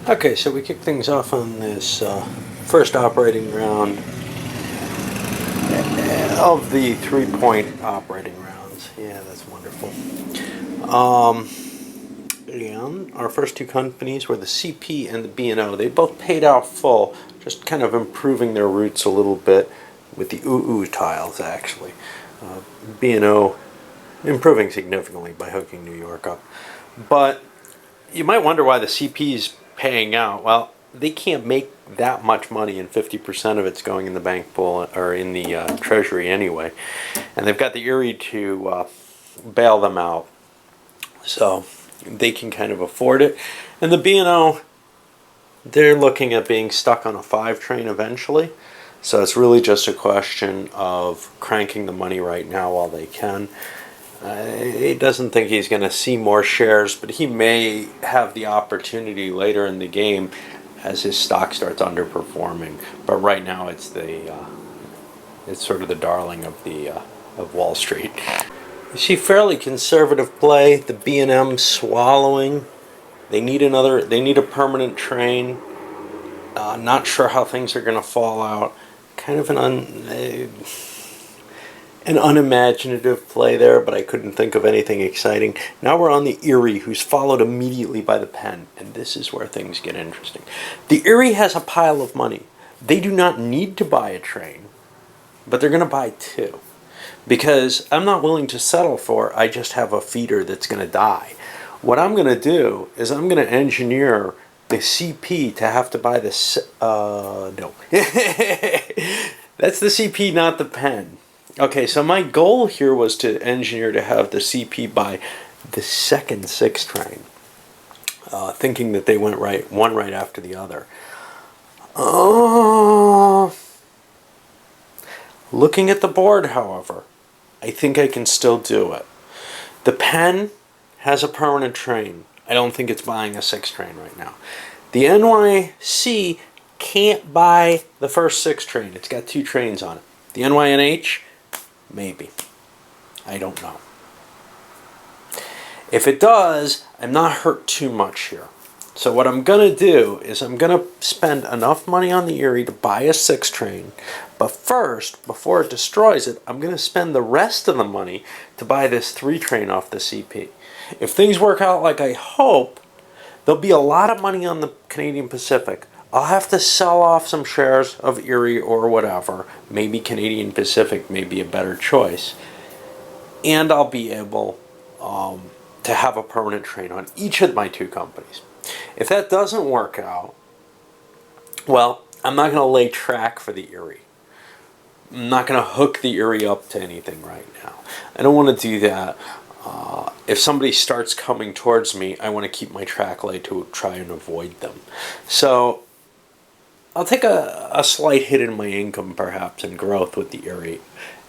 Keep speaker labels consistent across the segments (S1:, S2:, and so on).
S1: Okay, so we kick things off on this first operating round of the 3-point operating rounds. Yeah, that's wonderful. And our first two companies were the CP and the B&O. They both paid out full, just kind of improving their routes a little bit with the ooh tiles, actually. B&O improving significantly by hooking New York up. But you might wonder why the CP's paying out. Well, they can't make that much money, and 50% of it's going in the bank pool or in the treasury anyway. And they've got the Erie to bail them out, so they can kind of afford it. And the B&O, they're looking at being stuck on a 5 train eventually. So it's really just a question of cranking the money right now while they can. He doesn't think he's going to see more shares, but he may have the opportunity later in the game as his stock starts underperforming. But right now, it's sort of the darling of Wall Street. You see fairly conservative play. The B&M swallowing. They need a permanent train. Not sure how things are going to fall out. Kind of an unimaginative play there, but I couldn't think of anything exciting. Now we're on the Erie, who's followed immediately by the Penn, and this is where things get interesting. The Erie has a pile of money. They do not need to buy a train, but they're going to buy 2. Because I'm not willing to settle for, I just have a feeder that's going to die. What I'm going to do is I'm going to engineer the CP to have to buy the... no. That's the CP, not the Penn. Okay, so my goal here was to engineer to have the CP buy the second 6 train, thinking that they went one right after the other. Looking at the board, however, I think I can still do it. The Penn has a permanent train. I don't think it's buying a 6 train right now. The NYC can't buy the first 6 train. It's got 2 trains on it. The NYNH, maybe. I don't know. If it does, I'm not hurt too much here. So what I'm going to do is I'm going to spend enough money on the Erie to buy a 6 train. But first, before it destroys it, I'm going to spend the rest of the money to buy this 3 train off the CP. If things work out like I hope, there'll be a lot of money on the Canadian Pacific. I'll have to sell off some shares of Erie or whatever. Maybe Canadian Pacific may be a better choice. And I'll be able to have a permanent train on each of my 2 companies. If that doesn't work out, well, I'm not going to lay track for the Erie. I'm not going to hook the Erie up to anything right now. I don't want to do that. If somebody starts coming towards me, I want to keep my track laid to try and avoid them. So I'll take a slight hit in my income, perhaps, and growth with the Erie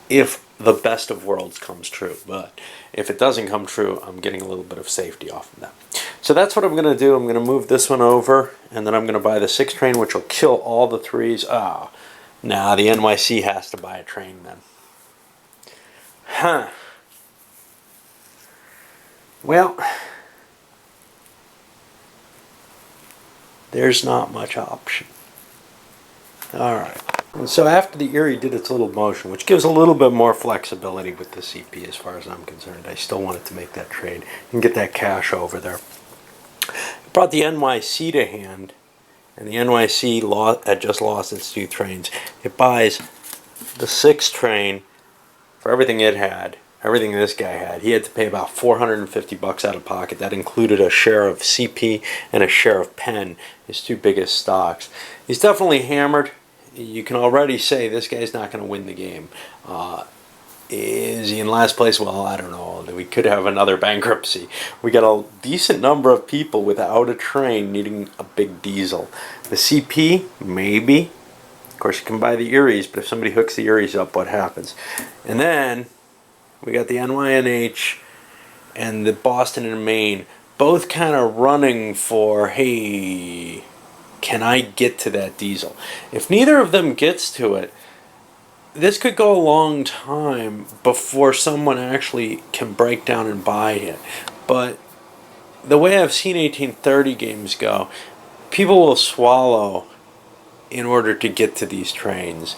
S1: if the best of worlds comes true. But if it doesn't come true, I'm getting a little bit of safety off of that. So that's what I'm going to do. I'm going to move this one over, and then I'm going to buy the 6 train, which will kill all the 3s. Nah, the NYC has to buy a train then. Huh. Well, there's not much option. All right. And so after the Erie did its little motion, which gives a little bit more flexibility with the CP as far as I'm concerned, I still wanted to make that trade and get that cash over there. It brought the NYC to hand, and the NYC had just lost its 2 trains. It buys the 6 train for everything it had, everything this guy had. He had to pay about $450 out of pocket. That included a share of CP and a share of Penn, his 2 biggest stocks. He's definitely hammered. You can already say this guy's not going to win the game. Is he in last place? Well, I don't know. We could have another bankruptcy. We got a decent number of people without a train needing a big diesel. The CP, maybe. Of course, you can buy the Eries, but if somebody hooks the Eries up, what happens? And then we got the NYNH and the Boston and Maine, both kind of running for, hey, can I get to that diesel? If neither of them gets to it, this could go a long time before someone actually can break down and buy it. But the way I've seen 1830 games go, people will swallow in order to get to these trains,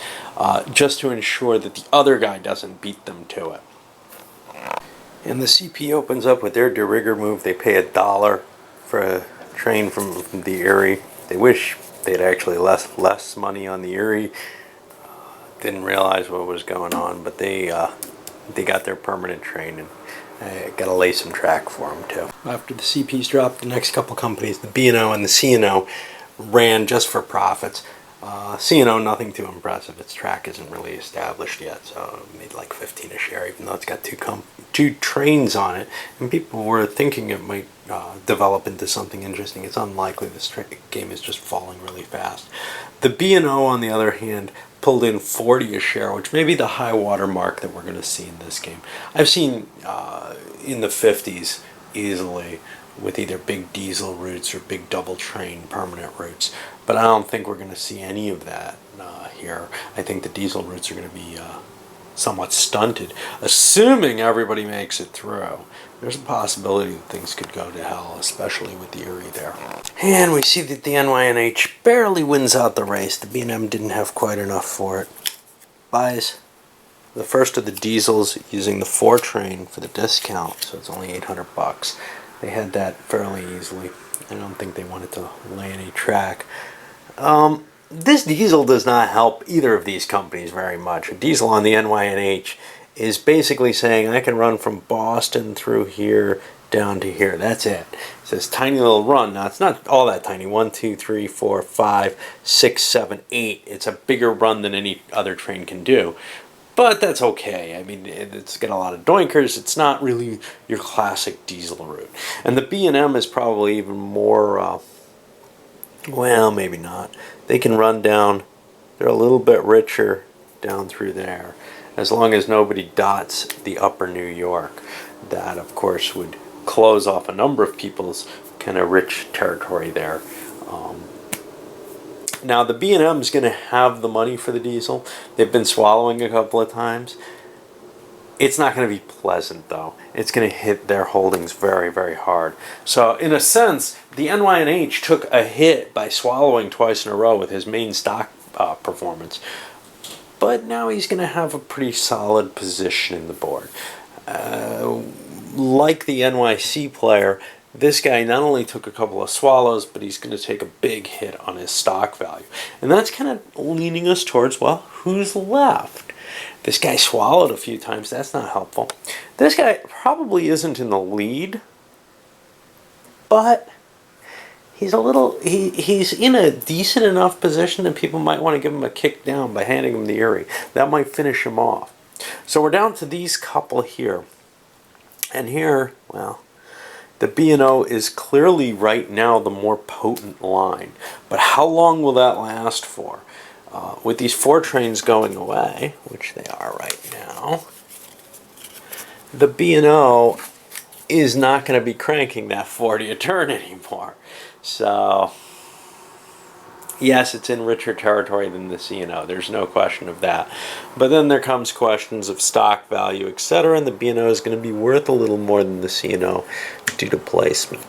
S1: just to ensure that the other guy doesn't beat them to it. And the CP opens up with their de rigueur move. They pay $1 for a train from the Erie. They wish they'd actually less money on the Erie. Didn't realize what was going on, but they got their permanent train, and got to lay some track for them too. After the CPs dropped, the next couple companies, the B&O and the C&O, ran just for profits. C&O, nothing too impressive. Its track isn't really established yet, so it made like 15 a share, even though it's got two trains on it. And people were thinking it might develop into something interesting. It's unlikely. This game is just falling really fast. The B&O, on the other hand, pulled in 40 a share, which may be the high water mark that we're going to see in this game. I've seen in the 50s easily, with either big diesel routes or big double train permanent routes. But I don't think we're going to see any of that here. I think the diesel routes are going to be somewhat stunted, assuming everybody makes it through. There's a possibility that things could go to hell, especially with the Erie there. And we see that the NYNH barely wins out the race. The B&M didn't have quite enough for it. Buys the first of the diesels using the 4 train for the discount, so it's only $800. They had that fairly easily. I don't think they wanted to lay any track. This diesel does not help either of these companies very much. A diesel on the NYNH is basically saying I can run from Boston through here down to here. That's it. It's this tiny little run. Now, it's not all that tiny. 1, 2, 3, 4, 5, 6, 7, 8. It's a bigger run than any other train can do. But that's okay. I mean, it's got a lot of doinkers. It's not really your classic diesel route. And the B&M is probably even more, well, maybe not. They can run down. They're a little bit richer down through there, as long as nobody dots the upper New York. That, of course, would close off a number of people's kind of rich territory there. Now, the B&M is going to have the money for the diesel. They've been swallowing a couple of times. It's not going to be pleasant, though. It's going to hit their holdings very, very hard. So, in a sense, the NYNH took a hit by swallowing twice in a row with his main stock performance. But now he's going to have a pretty solid position in the board. Like the NYC player, this guy not only took a couple of swallows, but he's going to take a big hit on his stock value. And that's kind of leaning us towards, well, who's left? This guy swallowed a few times. That's not helpful. This guy probably isn't in the lead, but he's he's in a decent enough position that people might want to give him a kick down by handing him the Erie. That might finish him off. So we're down to these couple here. And here, well, the B&O is clearly right now the more potent line. But how long will that last for? With these 4 trains going away, which they are right now, the B&O is not going to be cranking that 40 a turn anymore. So, yes, it's in richer territory than the C&O. There's no question of that. But then there comes questions of stock value, etc. And the B&O is going to be worth a little more than the C&O due to placement.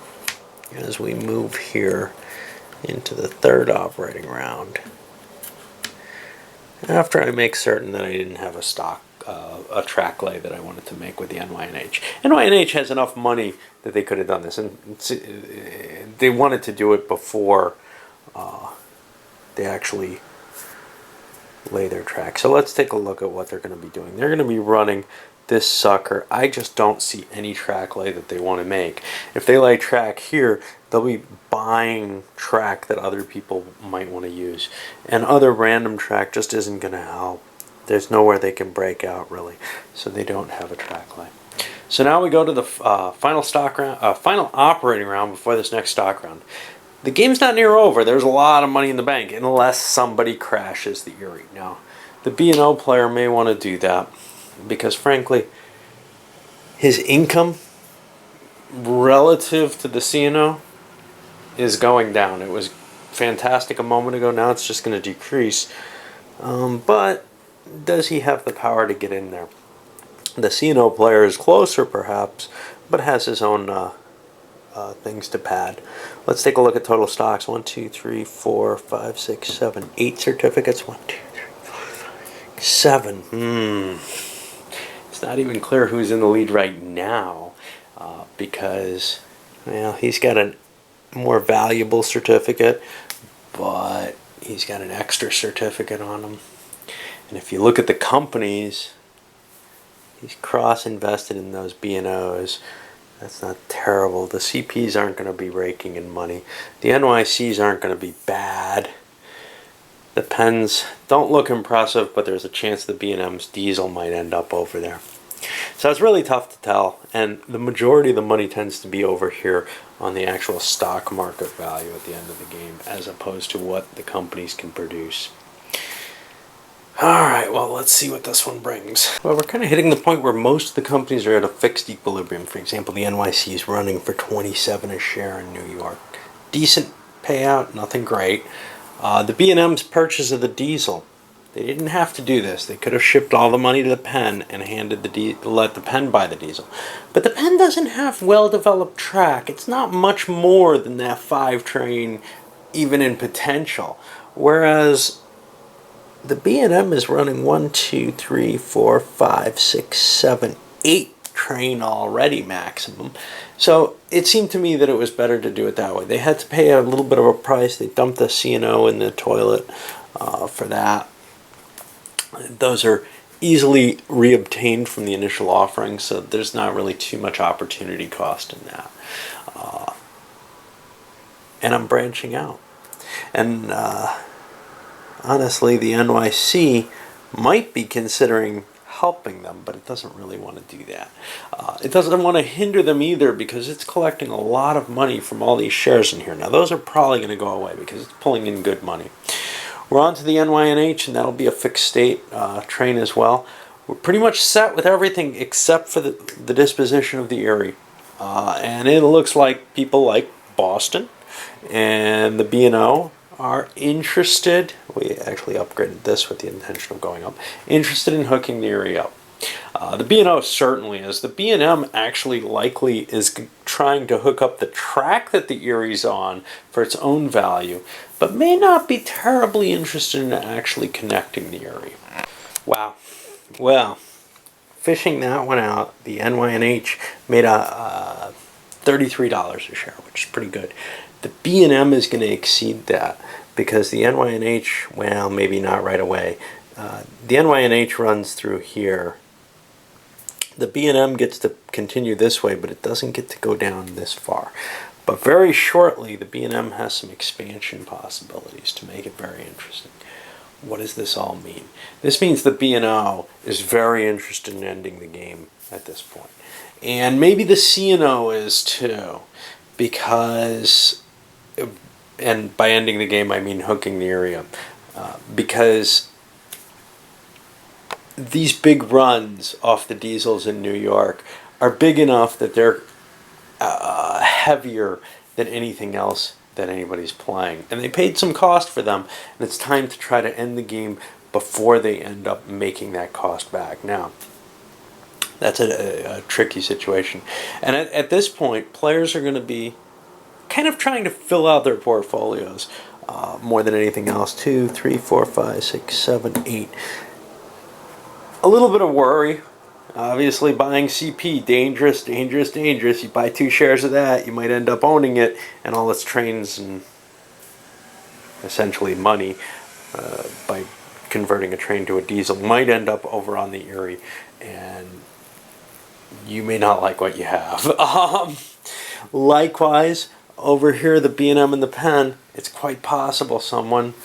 S1: As we move here into the 3rd operating round, after I make certain that I didn't have a track lay that I wanted to make with the NYNH. NYNH has enough money that they could have done this, and they wanted to do it before they actually lay their track. So let's take a look at what they're going to be doing. They're going to be running this sucker. I just don't see any track lay that they want to make. If they lay track here, they'll be buying track that other people might want to use. And other random track just isn't going to help. There's nowhere they can break out, really. So they don't have a track lay. So now we go to the final operating round before this next stock round. The game's not near over. There's a lot of money in the bank unless somebody crashes the Erie. Now, the B&O player may want to do that because, frankly, his income relative to the C&O is going down. It was fantastic a moment ago. Now it's just going to decrease. But does he have the power to get in there? The C&O player is closer, perhaps, but has his own things to pad. Let's take a look at total stocks. 1, 2, 3, 4, 5, 6, 7, 8 certificates. 1, 2, 3, 7. It's not even clear who's in the lead right now because, well, he's got a more valuable certificate, but he's got an extra certificate on him. And if you look at the companies, he's cross-invested in those B&Os. That's not terrible. The CPs aren't going to be raking in money. The NYCs aren't going to be bad. The Pens don't look impressive, but there's a chance the B&M's diesel might end up over there. So it's really tough to tell, and the majority of the money tends to be over here on the actual stock market value at the end of the game, as opposed to what the companies can produce. Alright, well, let's see what this one brings. Well, we're kind of hitting the point where most of the companies are at a fixed equilibrium. For example, the NYC is running for 27 a share in New York. Decent payout, nothing great. The B&M's purchase of the diesel. They didn't have to do this. They could have shipped all the money to the Pen and let the Pen buy the diesel. But the Pen doesn't have well-developed track. It's not much more than that 5 train, even in potential. Whereas the B&M is running 1, 2, 3, 4, 5, 6, 7, 8 train already maximum. So it seemed to me that it was better to do it that way. They had to pay a little bit of a price. They dumped the C&O in the toilet for that. Those are easily reobtained from the initial offering, so there's not really too much opportunity cost in that. And I'm branching out. And honestly, the NYC might be considering helping them, but it doesn't really want to do that. It doesn't want to hinder them either because it's collecting a lot of money from all these shares in here. Now, those are probably going to go away because it's pulling in good money. We're on to the NYNH, and that'll be a fixed state train as well. We're pretty much set with everything except for the disposition of the Erie. And it looks like people like Boston and the B&O are interested. We actually upgraded this with the intention of going up. Interested in hooking the Erie up. The B&O certainly is. The B&M actually likely is trying to hook up the track that the Erie's on for its own value, but may not be terribly interested in actually connecting the Erie. Wow. Well, fishing that one out, the NYNH made a $33 a share, which is pretty good. The B&M is going to exceed that because the NYNH, well, maybe not right away. The NYNH runs through here. The B&M gets to continue this way, but it doesn't get to go down this far. But very shortly, the B&M has some expansion possibilities to make it very interesting. What does this all mean? This means the B&O is very interested in ending the game at this point. And maybe the C&O is too, because, and by ending the game I mean hooking the area, because these big runs off the diesels in New York are big enough that they're heavier than anything else that anybody's playing. And they paid some cost for them, and it's time to try to end the game before they end up making that cost back. Now, that's a tricky situation. And at this point, players are going to be kind of trying to fill out their portfolios more than anything else. 2, 3, 4, 5, 6, 7, 8. A little bit of worry. Obviously, buying CP, dangerous, dangerous, dangerous. You buy 2 shares of that, you might end up owning it, and all its trains and essentially money by converting a train to a diesel might end up over on the Erie, and you may not like what you have. Likewise, over here, the B&M and the Pen, it's quite possible someone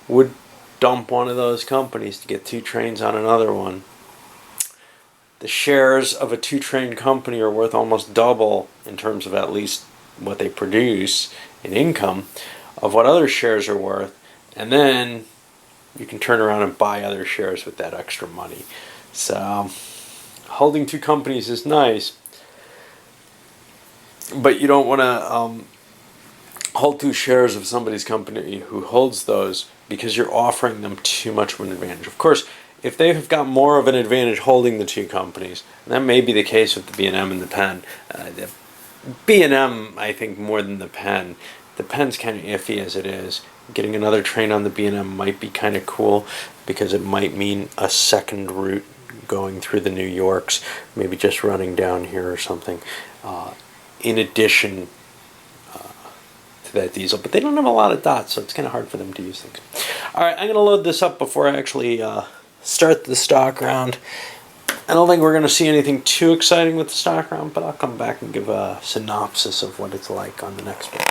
S1: would dump one of those companies to get 2 trains on another one. The shares of a 2-train company are worth almost double in terms of at least what they produce in income of what other shares are worth, and then you can turn around and buy other shares with that extra money. So holding 2 companies is nice, but you don't want to hold 2 shares of somebody's company who holds those because you're offering them too much of an advantage. Of course, if they've got more of an advantage holding the 2 companies, and that may be the case with the B&M and the Pen, B&M, I think, more than the Penn. The Penn's kind of iffy as it is. Getting another train on the B&M might be kind of cool because it might mean a second route going through the New Yorks, maybe just running down here or something. In addition to that diesel, but they don't have a lot of dots, so it's kind of hard for them to use things. All right, I'm going to load this up before I actually start the stock round. I don't think we're going to see anything too exciting with the stock round, but I'll come back and give a synopsis of what it's like on the next one.